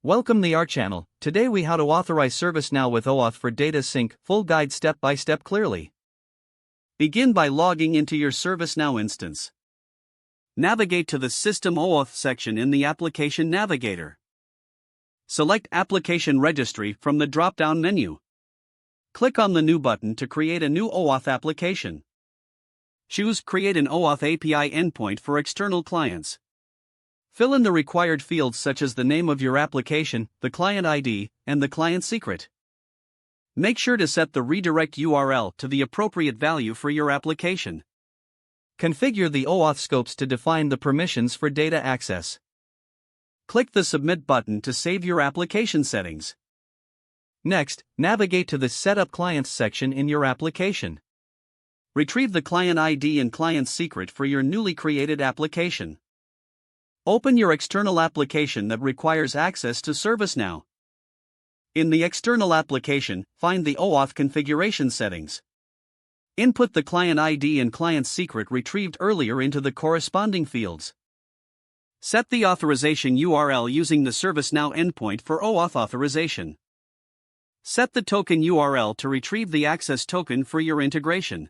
Welcome to our channel. Today we how to authorize ServiceNow with OAuth for data sync, full guide step by step clearly. Begin by logging into your ServiceNow instance. Navigate to the System OAuth section in the Application Navigator. Select Application Registry from the drop-down menu. Click on the New button to create a new OAuth application. Choose Create an OAuth API endpoint for external clients. Fill in the required fields such as the name of your application, the client ID, and the client secret. Make sure to set the redirect URL to the appropriate value for your application. Configure the OAuth scopes to define the permissions for data access. Click the Submit button to save your application settings. Next, navigate to the Setup Clients section in your application. Retrieve the client ID and client secret for your newly created application. Open your external application that requires access to ServiceNow. In the external application, find the OAuth configuration settings. Input the client ID and client secret retrieved earlier into the corresponding fields. Set the authorization URL using the ServiceNow endpoint for OAuth authorization. Set the token URL to retrieve the access token for your integration.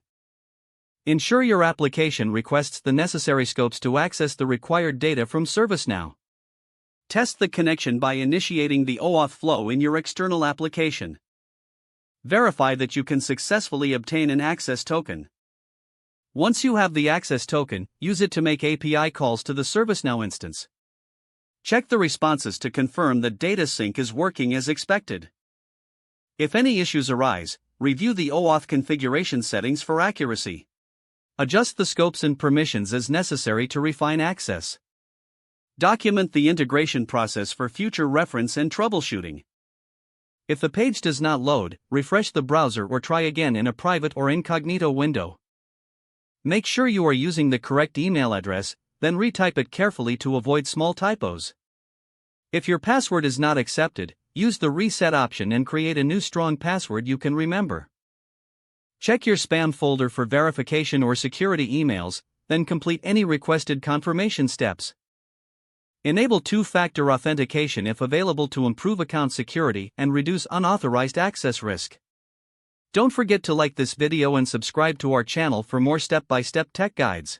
Ensure your application requests the necessary scopes to access the required data from ServiceNow. Test the connection by initiating the OAuth flow in your external application. Verify that you can successfully obtain an access token. Once you have the access token, use it to make API calls to the ServiceNow instance. Check the responses to confirm that data sync is working as expected. If any issues arise, review the OAuth configuration settings for accuracy. Adjust the scopes and permissions as necessary to refine access. Document the integration process for future reference and troubleshooting. If the page does not load, refresh the browser or try again in a private or incognito window. Make sure you are using the correct email address, then retype it carefully to avoid small typos. If your password is not accepted, use the reset option and create a new strong password you can remember. Check your spam folder for verification or security emails, then complete any requested confirmation steps. Enable two-factor authentication if available to improve account security and reduce unauthorized access risk. Don't forget to like this video and subscribe to our channel for more step-by-step tech guides.